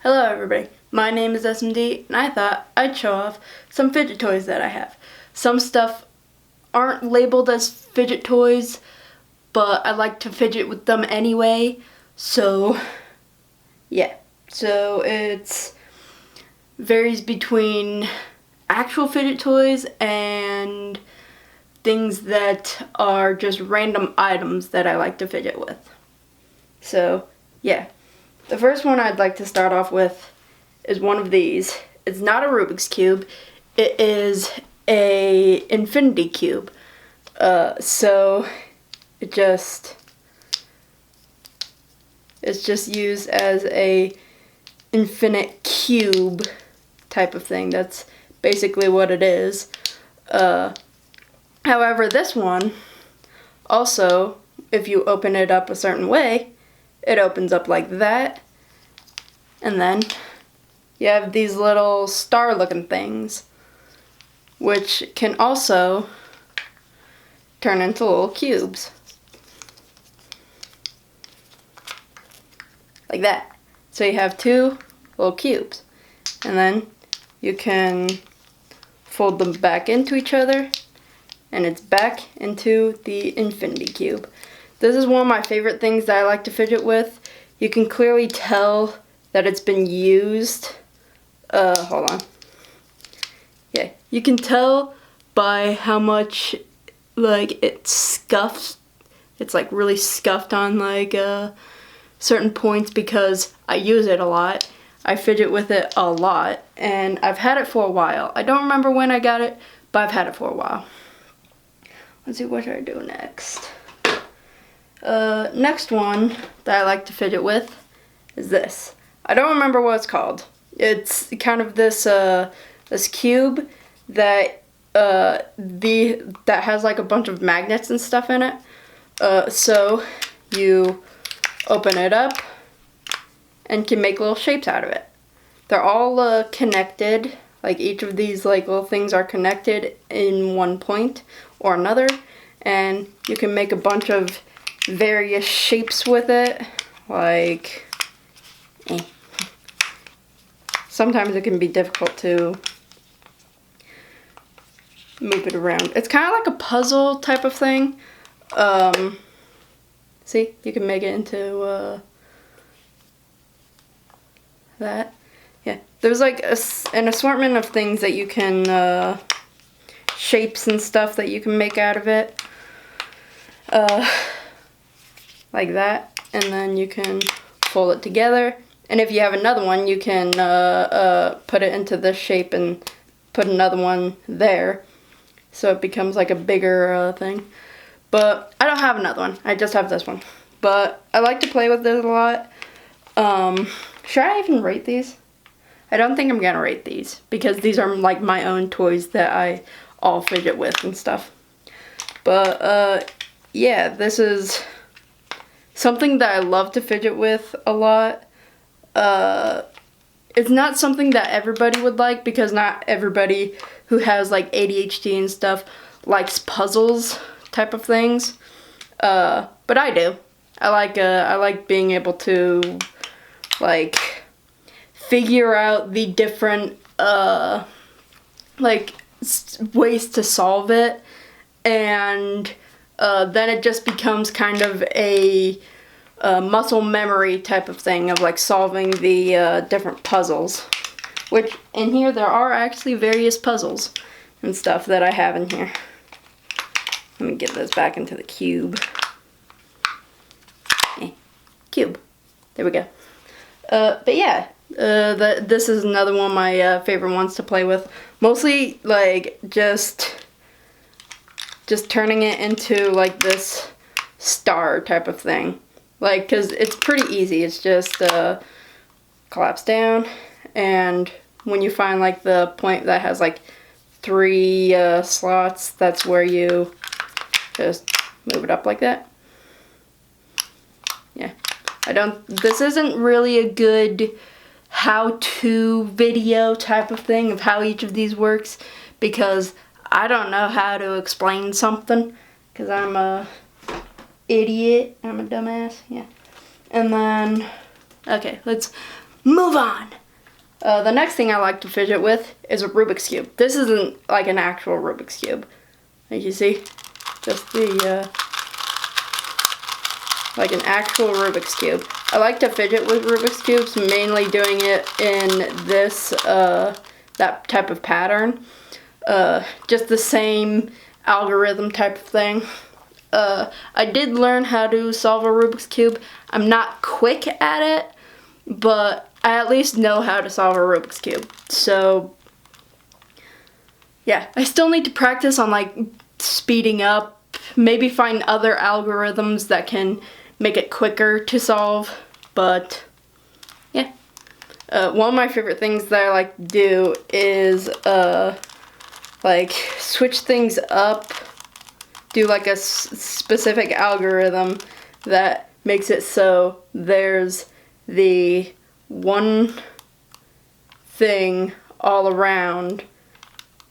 Hello everybody, my name is SMD and I thought I'd show off some fidget toys that I have. Some stuff aren't labeled as fidget toys, but I like to fidget with them anyway, so yeah. So it varies between actual fidget toys and things that are just random items that I like to fidget with. So yeah. The first one I'd like to start off with is one of these. It's not a Rubik's Cube. It is a infinity cube. So it's just used as a infinite cube type of thing. That's basically what it is. However, this one also, if you open it up a certain way, it opens up like that, and then you have these little star looking things, which can also turn into little cubes. Like that. So you have two little cubes, and then you can fold them back into each other, and it's back into the infinity cube. This is one of my favorite things that I like to fidget with. You can clearly tell that it's been used. Hold on. Yeah, you can tell by how much, like, it's scuffed. It's, like, really scuffed on, like, certain points because I use it a lot. I fidget with it a lot, and I've had it for a while. I don't remember when I got it, but I've had it for a while. Let's see, what should I do next? Next one that I like to fidget with is this. I don't remember what it's called. It's kind of this this cube that that has like a bunch of magnets and stuff in it. So you open it up and can make little shapes out of it. They're all connected. Like each of these like little things are connected in one point or another, and you can make a bunch of various shapes with it, like sometimes it can be difficult to move it around. It's kind of like a puzzle type of thing. See, you can make it into that. Yeah, there's like an assortment of things that you can shapes and stuff that you can make out of it. Like that, and then you can fold it together, and if you have another one you can put it into this shape and put another one there, so it becomes like a bigger thing. But I don't have another one, I just have this one, but I like to play with this a lot. Should I even rate these? I don't think I'm gonna rate these because these are like my own toys that I all fidget with and stuff. But yeah, this is something that I love to fidget with a lot. It's not something that everybody would like because not everybody who has like ADHD and stuff likes puzzles type of things. But I do. I like being able to like figure out the different like ways to solve it, and then it just becomes kind of a muscle memory type of thing of like solving the different puzzles. Which in here there are actually various puzzles and stuff that I have in here. Let me get this back into the cube. Cube. There we go. But yeah, this is another one of my favorite ones to play with. Mostly like just turning it into like this star type of thing. Like, cause it's pretty easy. It's just collapse down, and when you find like the point that has like 3 slots, that's where you just move it up like that. Yeah. This isn't really a good how-to video type of thing of how each of these works, because I don't know how to explain something, because I'm a idiot. I'm a dumbass, yeah. And then, okay, let's move on. The next thing I like to fidget with is a Rubik's Cube. This isn't like an actual Rubik's Cube. Like you see, just the, like an actual Rubik's Cube. I like to fidget with Rubik's Cubes, mainly doing it in this, that type of pattern. Just the same algorithm type of thing. I did learn how to solve a Rubik's Cube. I'm not quick at it, but I at least know how to solve a Rubik's Cube. So, yeah, I still need to practice on like speeding up, maybe find other algorithms that can make it quicker to solve, but yeah. One of my favorite things that I like to do is like switch things up, do like a specific algorithm that makes it so there's the one thing all around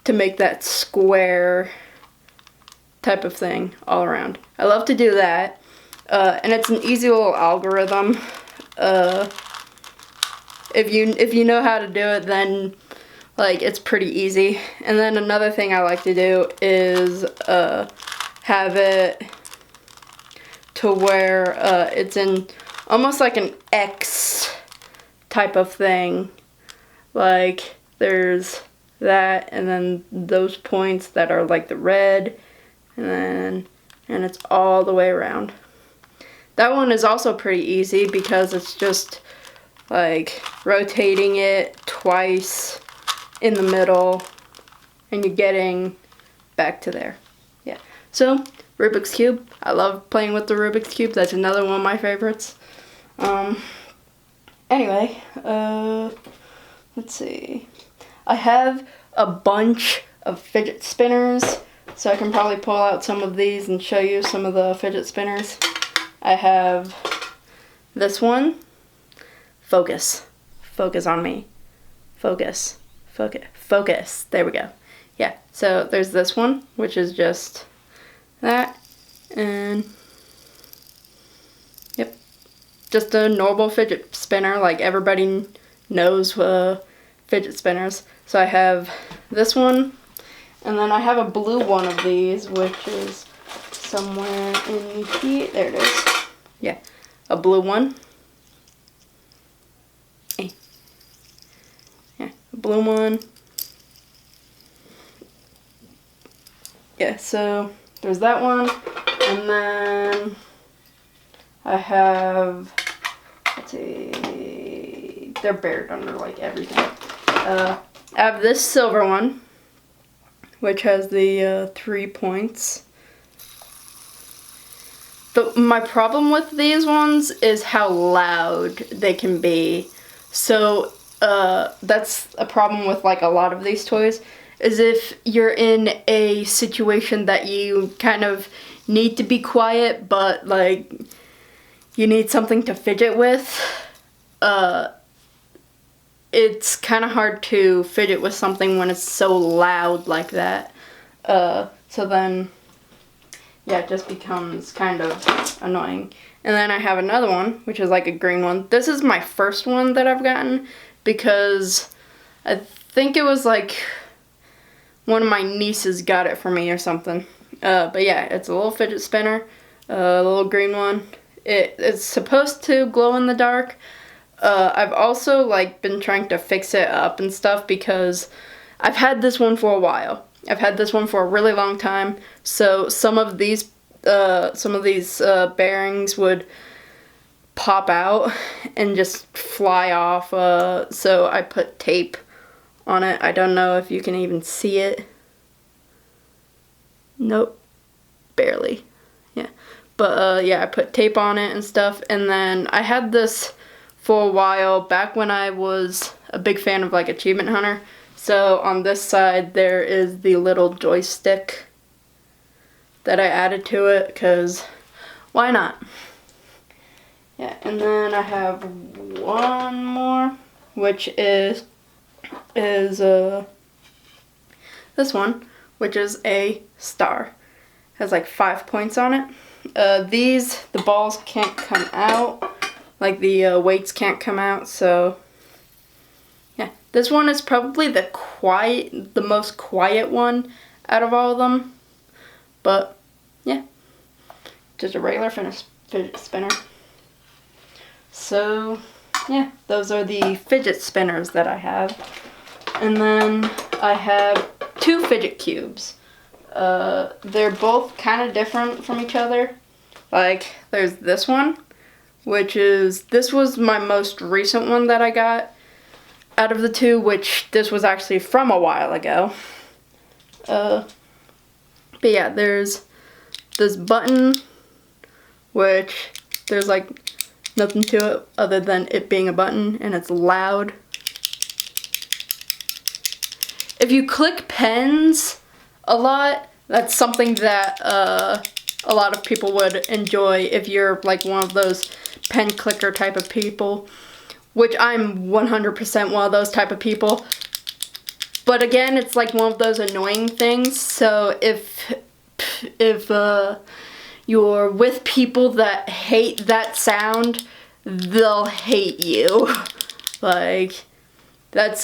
to make that square type of thing all around. I love to do that, and it's an easy little algorithm. If you know how to do it, then like it's pretty easy. And then another thing I like to do is have it to where it's in almost like an X type of thing. Like there's that, and then those points that are like the red, and it's all the way around. That one is also pretty easy because it's just like rotating it twice in the middle, and you're getting back to there. Yeah. So Rubik's Cube. I love playing with the Rubik's Cube. That's another one of my favorites. Anyway, let's see. I have a bunch of fidget spinners, so I can probably pull out some of these and show you some of the fidget spinners. I have this one. Focus. Focus on me. Focus. Focus. Focus. There we go. Yeah, so there's this one, which is just that, and yep, just a normal fidget spinner, like everybody knows fidget spinners. So I have this one, and then I have a blue one of these, which is somewhere in here. There it is. Yeah, a blue one. Yeah, a blue one. Yeah, so there's that one, and then I have, let's see, they're buried under like everything. I have this silver one, which has the 3 points. My problem with these ones is how loud they can be. So that's a problem with like a lot of these toys, is if you're in a situation that you kind of need to be quiet, but like you need something to fidget with, it's kind of hard to fidget with something when it's so loud like that. So then, yeah, it just becomes kind of annoying. And then I have another one, which is like a green one. This is my first one that I've gotten because I think it was like one of my nieces got it for me or something. But yeah, it's a little fidget spinner, a little green one. It's supposed to glow in the dark. I've also like been trying to fix it up and stuff because I've had this one for a while. I've had this one for a really long time. So some of these bearings would pop out and just fly off. So I put tape on it. I don't know if you can even see it. Nope, barely. Yeah, but yeah, I put tape on it and stuff. And then I had this for a while back when I was a big fan of like Achievement Hunter. So on this side there is the little joystick that I added to it because why not? Yeah, and then I have one more, which is this one, which is a star. Has like 5 points on it. The balls can't come out, like the weights can't come out, so This one is probably the most quiet one out of all of them. But yeah, just a regular fidget spinner. So yeah, those are the fidget spinners that I have. And then I have 2 fidget cubes. They're both kind of different from each other. Like, there's this one, this was my most recent one that I got out of the 2, which this was actually from a while ago. But yeah, there's this button, which there's like nothing to it other than it being a button, and it's loud. If you click pens a lot, that's something that a lot of people would enjoy if you're like one of those pen clicker type of people, which I'm 100% one of those type of people. But again, it's like one of those annoying things. So if you're with people that hate that sound, they'll hate you. Like, that's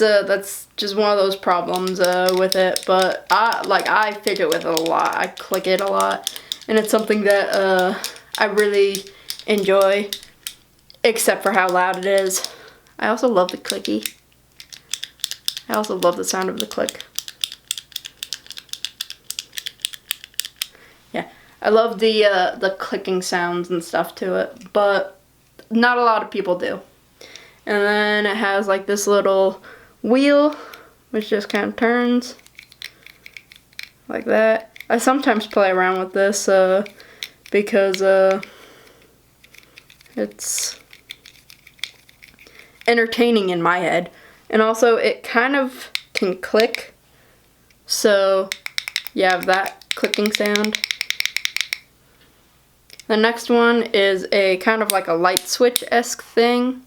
just one of those problems with it. But I fidget with it a lot. I click it a lot, and it's something that I really enjoy, except for how loud it is. I also love the clicky. I also love the sound of the click. Yeah, I love the clicking sounds and stuff to it, but not a lot of people do. And then it has like this little wheel, which just kind of turns like that. I sometimes play around with this because it's entertaining in my head. And also it kind of can click, so you have that clicking sound. The next one is a kind of like a light switch-esque thing.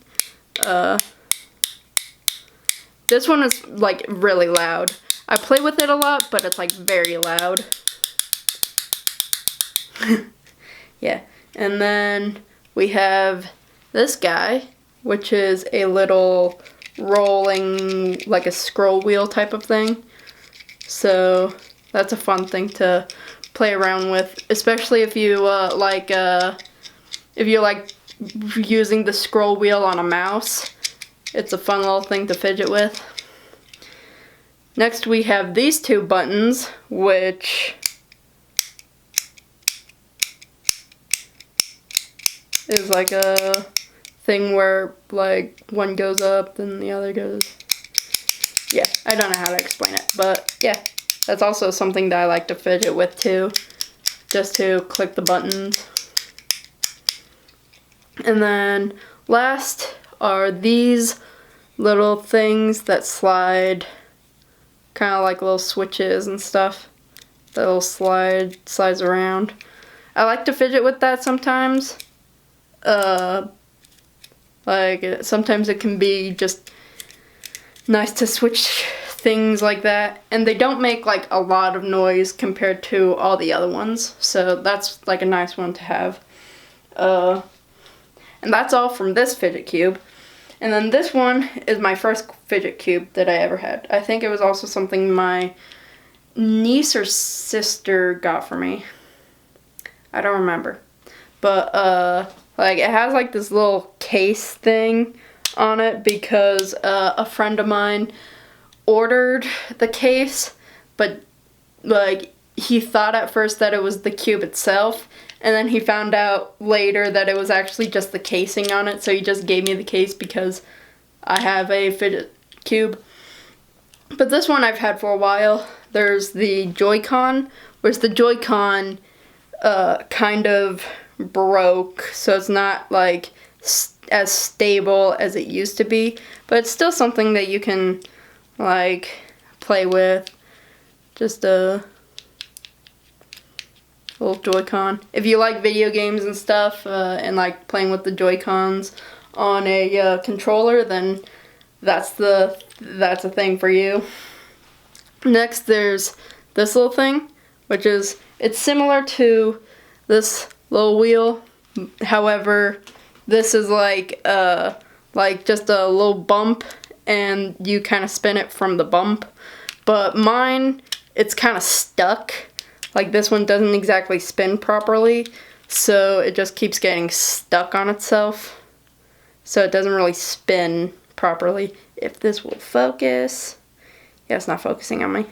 This one is like really loud. I play with it a lot, but it's like very loud. Yeah, and then we have this guy, which is a little rolling, like a scroll wheel type of thing. So that's a fun thing to play around with, especially if you like using the scroll wheel on a mouse. It's a fun little thing to fidget with. Next we have these 2 buttons, which is like a thing where like one goes up then the other goes. Yeah, I don't know how to explain it, but yeah, that's also something that I like to fidget with too, just to click the buttons. And then last are these little things that slide, kind of like little switches and stuff that'll slides around. I like to fidget with that sometimes. Like, sometimes it can be just nice to switch things like that. And they don't make, like, a lot of noise compared to all the other ones. So that's, like, a nice one to have. And that's all from this fidget cube. And then this one is my first fidget cube that I ever had. I think it was also something my niece or sister got for me. I don't remember. But, like, it has like this little case thing on it because a friend of mine ordered the case, but like he thought at first that it was the cube itself, and then he found out later that it was actually just the casing on it, so he just gave me the case because I have a fidget cube. But this one I've had for a while. There's the Joy-Con, whereas the Joy-Con kind of broke, so it's not like as stable as it used to be, but it's still something that you can like play with. Just a little Joy-Con. If you like video games and stuff and like playing with the Joy-Cons on a controller, then that's a thing for you. Next there's this little thing, which is, it's similar to this little wheel, however this is like just a little bump and you kind of spin it from the bump. But mine, it's kind of stuck. Like this one doesn't exactly spin properly, so it just keeps getting stuck on itself. So it doesn't really spin properly. If this will focus. Yeah, it's not focusing on me.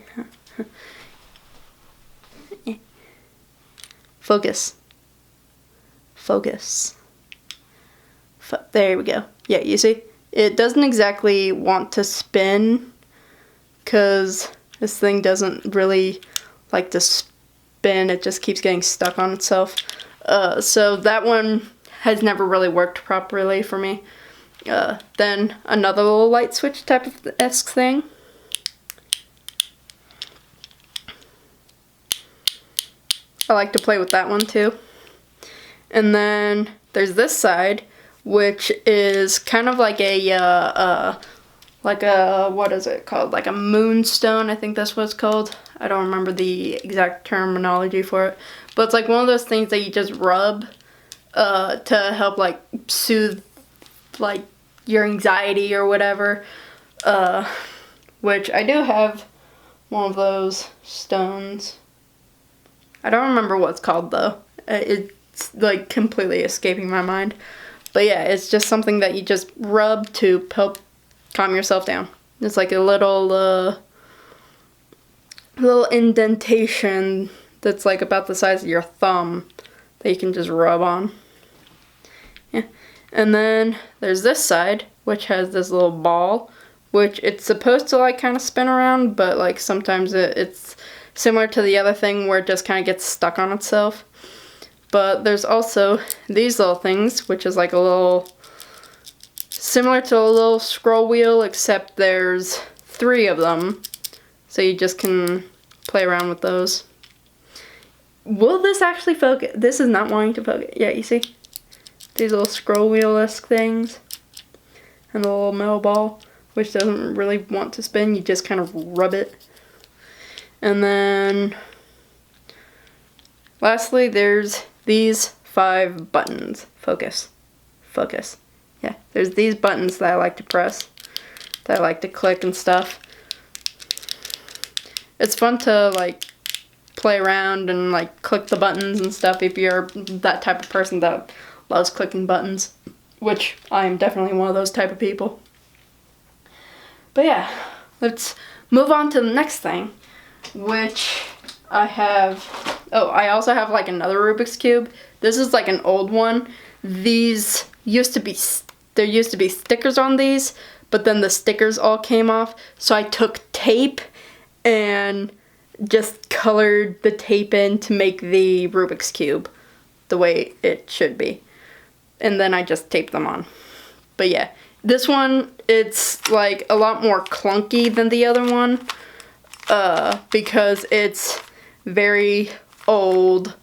Focus. Focus. There we go. Yeah, you see? It doesn't exactly want to spin because this thing doesn't really like to spin. It just keeps getting stuck on itself. So that one has never really worked properly for me. Then another little light switch type of esque thing. I like to play with that one too. And then there's this side, which is kind of like a what is it called? Like a moonstone, I think that's what it's called. I don't remember the exact terminology for it. But it's like one of those things that you just rub to help like soothe like your anxiety or whatever. Which I do have one of those stones. I don't remember what it's called though. It's like completely escaping my mind. But yeah, it's just something that you just rub to help calm yourself down. It's like a little indentation that's like about the size of your thumb that you can just rub on. Yeah. And then there's this side, which has this little ball, which it's supposed to like kind of spin around, but like sometimes it's similar to the other thing where it just kind of gets stuck on itself. But there's also these little things, which is like a little, similar to a little scroll wheel, except there's 3 of them. So you just can play around with those. Will this actually focus? This is not wanting to focus. Yeah, you see? These little scroll wheel-esque things. And the little metal ball, which doesn't really want to spin. You just kind of rub it. And then lastly, there's these 5 buttons. Focus. Focus. Yeah, there's these buttons that I like to press, that I like to click and stuff. It's fun to like play around and like click the buttons and stuff if you're that type of person that loves clicking buttons, which I am definitely one of those type of people. But yeah, let's move on to the next thing, which I have. Oh, I also have like another Rubik's Cube. This is like an old one. These used to be, there used to be stickers on these, but then the stickers all came off. So I took tape and just colored the tape in to make the Rubik's Cube the way it should be. And then I just taped them on. But yeah, this one, it's like a lot more clunky than the other one. Because it's very old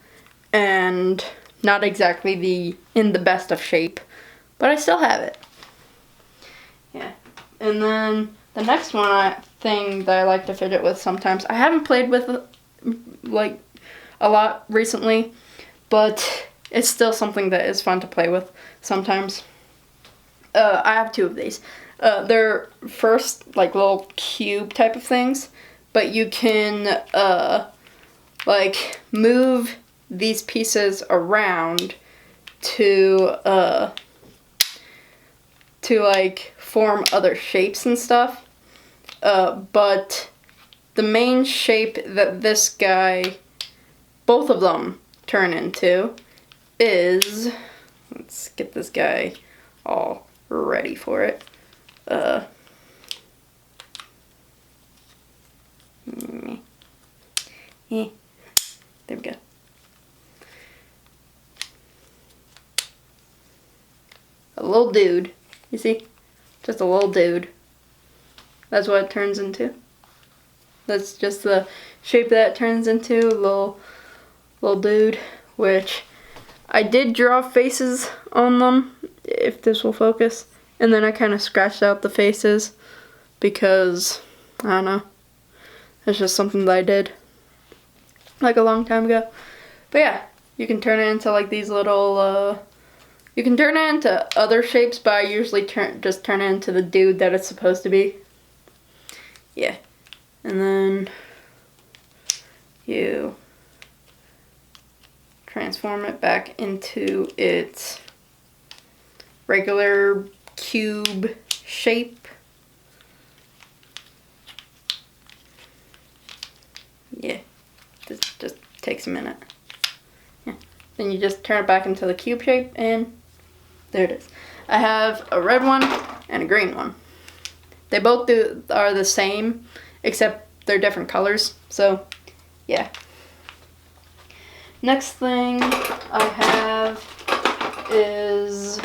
and not exactly in the best of shape, but I still have it. Yeah, and then the next thing that I like to fidget with sometimes. I haven't played with like a lot recently, but it's still something that is fun to play with sometimes. I have 2 of these. They're first like little cube type of things. But you can, like, move these pieces around to like, form other shapes and stuff. But the main shape that this guy, both of them turn into, is, let's get this guy all ready for it. There we go. A little dude. You see? Just a little dude. That's what it turns into. That's just the shape that it turns into. A little dude. Which I did draw faces on them, if this will focus. And then I kind of scratched out the faces because, I don't know. It's just something that I did like a long time ago. But yeah, you can turn it into like these little You can turn it into other shapes, but I usually just turn it into the dude that it's supposed to be. Yeah. And then you transform it back into its regular cube shape. Yeah, this just takes a minute. Yeah. Then you just turn it back into the cube shape, and there it is. I have a red one and a green one. They both are the same, except they're different colors. So, yeah. Next thing I have is,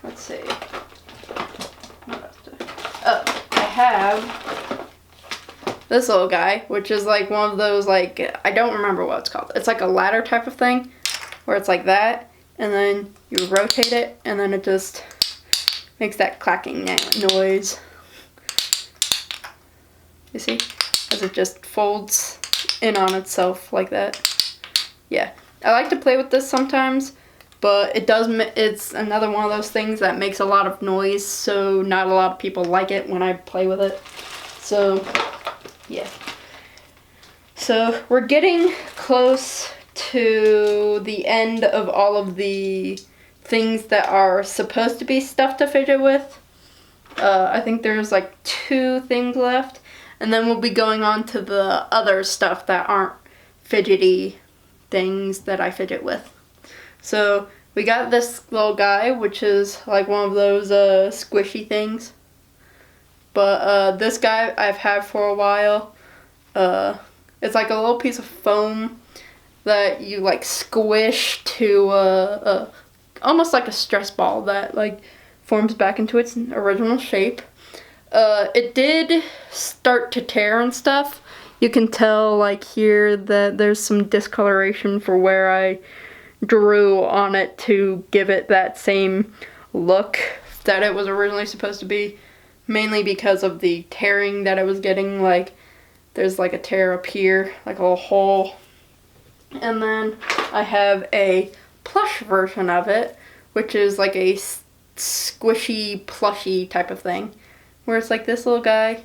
let's see. Oh, I have this little guy, which is like one of those, like, I don't remember what it's called. It's like a ladder type of thing, where it's like that, and then you rotate it, and then it just makes that clacking noise. You see? As it just folds in on itself like that. Yeah. I like to play with this sometimes, but it's another one of those things that makes a lot of noise, so not a lot of people like it when I play with it. So, yeah. So, we're getting close to the end of all of the things that are supposed to be stuff to fidget with. I think there's like 2 things left, and then we'll be going on to the other stuff that aren't fidgety things that I fidget with. So we got this little guy, which is like one of those squishy things. But this guy I've had for a while. It's like a little piece of foam that you like squish to almost like a stress ball that like forms back into its original shape. It did start to tear and stuff. You can tell like here that there's some discoloration for where I drew on it to give it that same look that it was originally supposed to be, mainly because of the tearing that it was getting. Like there's like a tear up here, like a little hole. And then I have a plush version of it, which is like a squishy plushy type of thing, where it's like this little guy,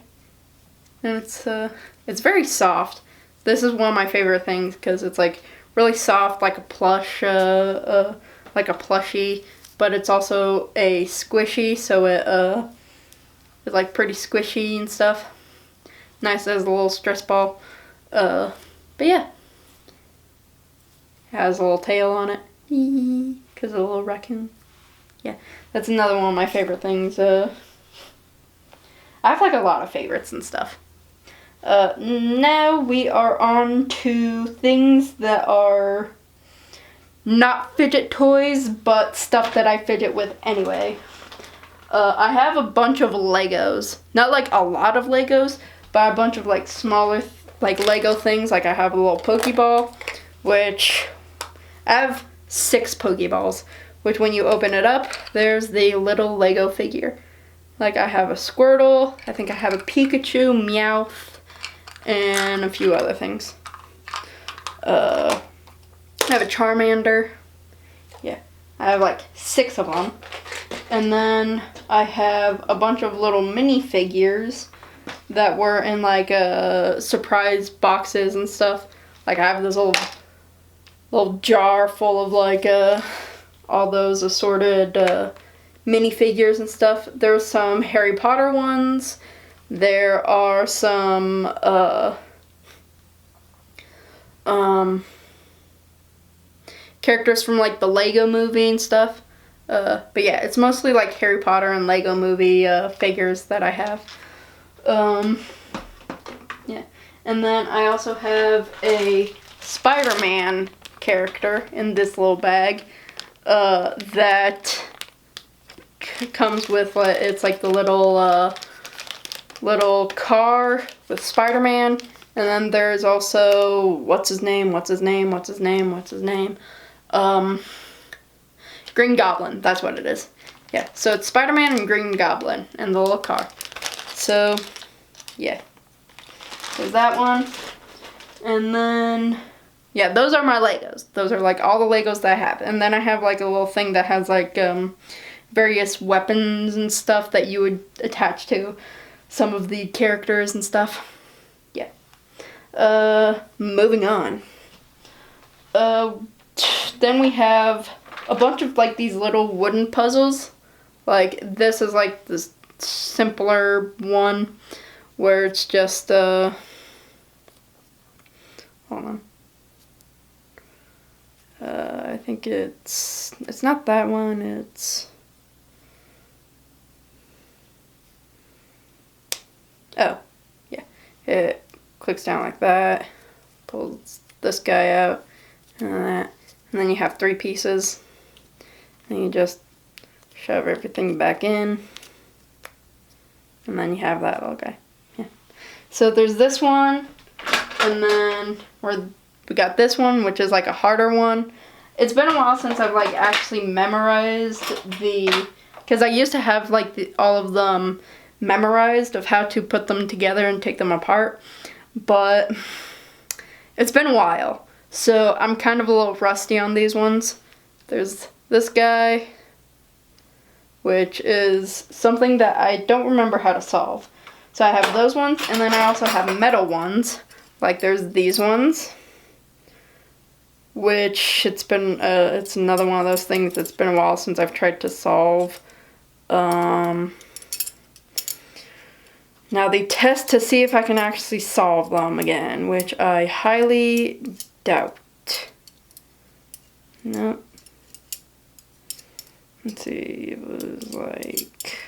and it's very soft. This is one of my favorite things because it's like really soft, like a plush, like a plushie, but it's also a squishy, so it's like pretty squishy and stuff. Nice as a little stress ball. But yeah, it has a little tail on it, because of a little raccoon. Yeah, that's another one of my favorite things. I have like a lot of favorites and stuff. Now we are on to things that are not fidget toys, but stuff that I fidget with anyway. I have a bunch of Legos. Not like a lot of Legos, but a bunch of like smaller like Lego things. Like I have a little Pokeball, which I have 6 Pokeballs, which when you open it up, there's the little Lego figure. Like I have a Squirtle, I think I have a Pikachu, Meowth, and a few other things. I have a Charmander. Yeah, I have like 6 of them. And then I have a bunch of little mini figures that were in like surprise boxes and stuff. Like I have this little jar full of like all those assorted mini figures and stuff. There's some Harry Potter ones. There are some characters from like the Lego movie and stuff. But yeah, it's mostly like Harry Potter and Lego movie figures that I have. Yeah. And then I also have a Spider-Man character in this little bag that comes with it's like the little car with Spider-Man, and then there's also what's his name Green Goblin, that's what it is. Yeah, so it's Spider-Man and Green Goblin and the little car. So yeah, there's that one. And then Yeah, those are my Legos. Those are like all the Legos that I have. And then I have like a little thing that has like various weapons and stuff that you would attach to some of the characters and stuff. Yeah. Moving on. Then we have a bunch of like these little wooden puzzles. Like this is like this simpler one where it's just hold on. I think it's not that one, it's oh, yeah. It clicks down like that, pulls this guy out, and that. And then you have 3 pieces. And you just shove everything back in. And then you have that little guy. Yeah. So there's this one, and then we got this one, which is like a harder one. It's been a while since I've like actually memorized because I used to have like all of them memorized of how to put them together and take them apart. But it's been a while. So I'm kind of a little rusty on these ones. There's this guy, which is something that I don't remember how to solve. So I have those ones, and then I also have metal ones. Like there's these ones, which it's another one of those things that's been a while since I've tried to solve. Now they test to see if I can actually solve them again, which I highly doubt. Nope. Let's see, it was like,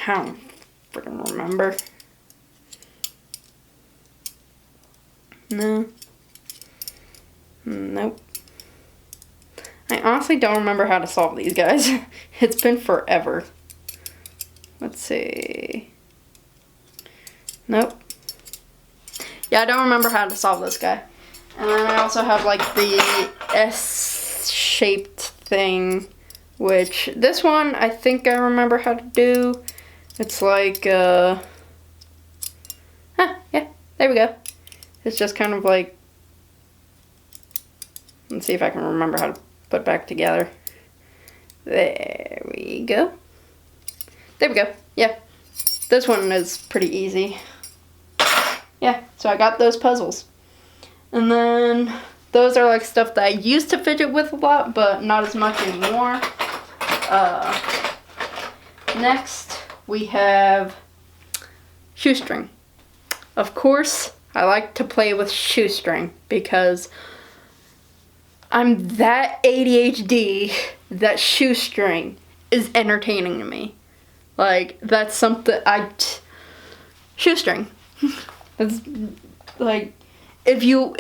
I don't freaking remember. No. Nope. I honestly don't remember how to solve these guys. It's been forever. Let's see. Nope. Yeah, I don't remember how to solve this guy. And then I also have like the S-shaped thing, which this one I think I remember how to do. It's like, yeah, there we go. It's just kind of like, let's see if I can remember how to put back together. There we go. There we go. Yeah, this one is pretty easy. Yeah, so I got those puzzles. And then those are like stuff that I used to fidget with a lot, but not as much anymore. Next, we have shoestring. Of course, I like to play with shoestring because I'm that ADHD that shoestring is entertaining to me. Like, that's something shoestring. It's like, if you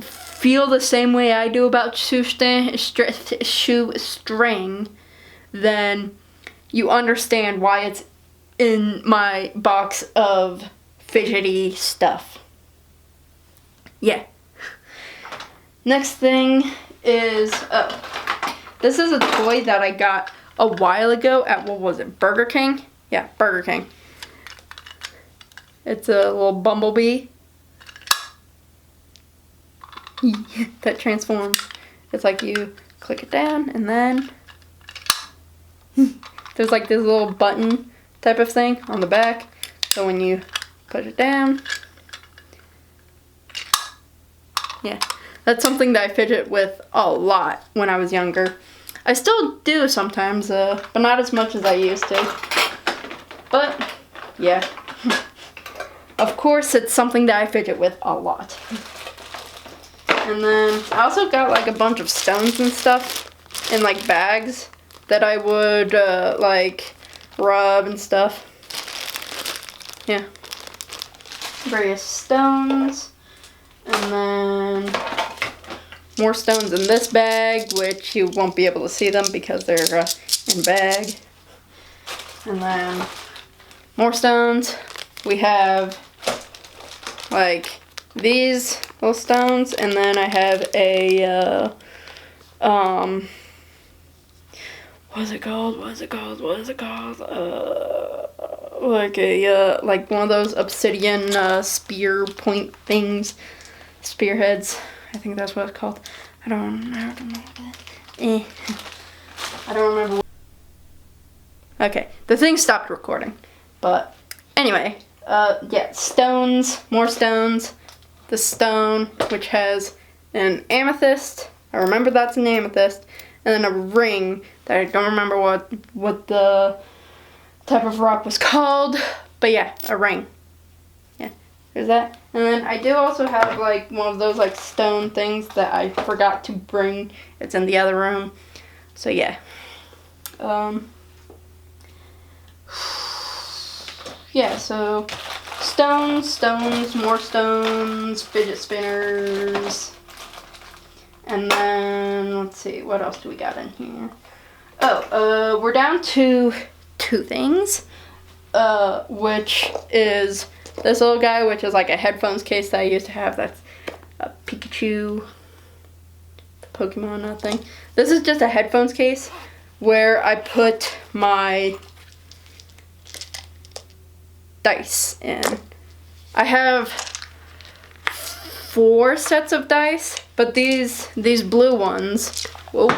feel the same way I do about shoestring, then you understand why it's in my box of fidgety stuff. Yeah. Next thing is, this is a toy that I got a while ago at, what was it, Burger King? Yeah, Burger King. It's a little bumblebee that transforms. It's like you click it down and then there's like this little button type of thing on the back. So when you put it down, yeah, that's something that I fidget with a lot when I was younger. I still do sometimes, but not as much as I used to. But yeah. Of course, it's something that I fidget with a lot. And then I also got like a bunch of stones and stuff in like bags that I would like rub and stuff. Yeah. Various stones. And then more stones in this bag, which you won't be able to see them because they're in bag. And then more stones. We have like these little stones, and then I have a what is it called? like a like one of those obsidian spear point things, spearheads. I think that's what it's called. I don't know. I don't remember. Okay, the thing stopped recording, but anyway, yeah, stones, more stones. The stone, which has an amethyst. I remember that's an amethyst, and then a ring that I don't remember what the type of rock was called, but yeah, a ring. Yeah, there's that. And then I do also have like one of those like stone things that I forgot to bring. It's in the other room. So yeah. Yeah, so stones, more stones, fidget spinners. And then, let's see, what else do we got in here? Oh, we're down to 2 things, which is this little guy, which is like a headphones case that I used to have. That's a Pikachu, the Pokemon thing. This is just a headphones case where I put my dice in. I have 4 sets of dice, but these blue ones, whoa.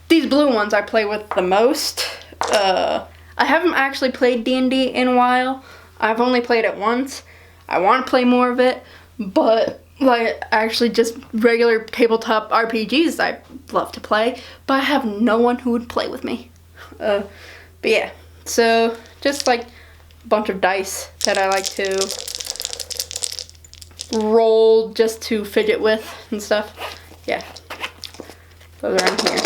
These blue ones I play with the most. I haven't actually played D&D in a while. I've only played it once. I want to play more of it, but like actually just regular tabletop RPGs I love to play, but I have no one who would play with me. But yeah, so just like a bunch of dice that I like to roll just to fidget with and stuff. Yeah, those are in here.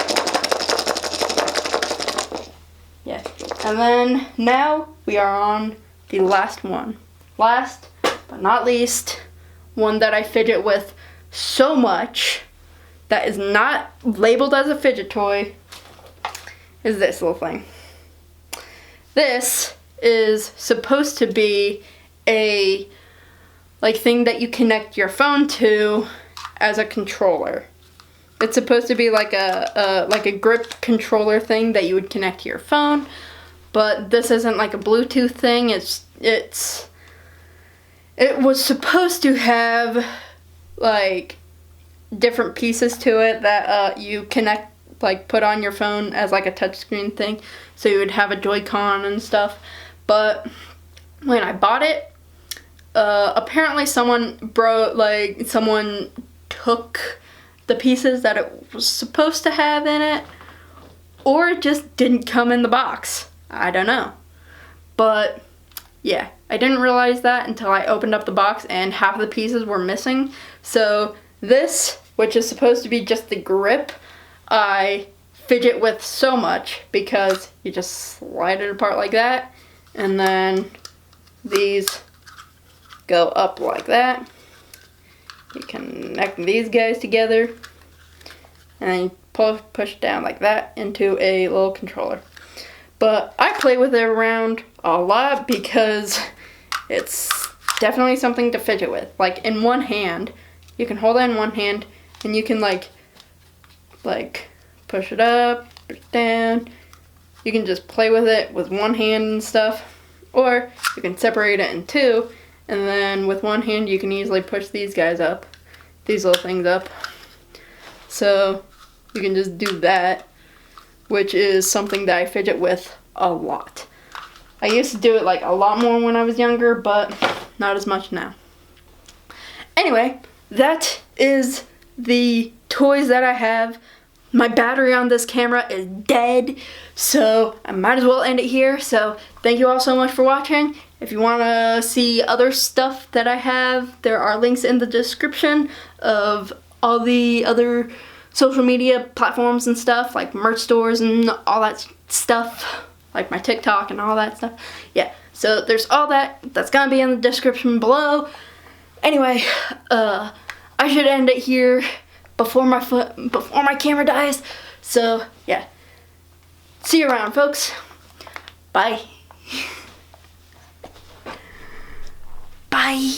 Yeah, and then now we are on the last one. Last but not least, one that I fidget with so much that is not labeled as a fidget toy is this little thing. This is supposed to be a like thing that you connect your phone to as a controller. It's supposed to be like a grip controller thing that you would connect to your phone, but this isn't like a Bluetooth thing. It was supposed to have like different pieces to it that you connect, like put on your phone as like a touchscreen thing, so you would have a Joy-Con and stuff. But when I bought it, apparently someone took the pieces that it was supposed to have in it, or it just didn't come in the box. I don't know. But yeah, I didn't realize that until I opened up the box and half the pieces were missing. So this, which is supposed to be just the grip, I fidget with so much because you just slide it apart like that, and then these go up like that. You connect these guys together, and then you push down like that into a little controller. But I play with it around a lot because it's definitely something to fidget with. Like in one hand, you can hold it in one hand, and you can like push it up, push it down. You can just play with it with one hand and stuff, or you can separate it in 2. And then with one hand you can easily push these guys up, these little things up. So you can just do that, which is something that I fidget with a lot. I used to do it like a lot more when I was younger, but not as much now. Anyway, that is the toys that I have. My battery on this camera is dead, so I might as well end it here. So thank you all so much for watching. If you want to see other stuff that I have, there are links in the description of all the other social media platforms and stuff, like merch stores and all that stuff, like my TikTok and all that stuff. Yeah, so there's all that. That's gonna be in the description below. Anyway, I should end it here before my camera dies. So yeah, see you around, folks. Bye. Bye.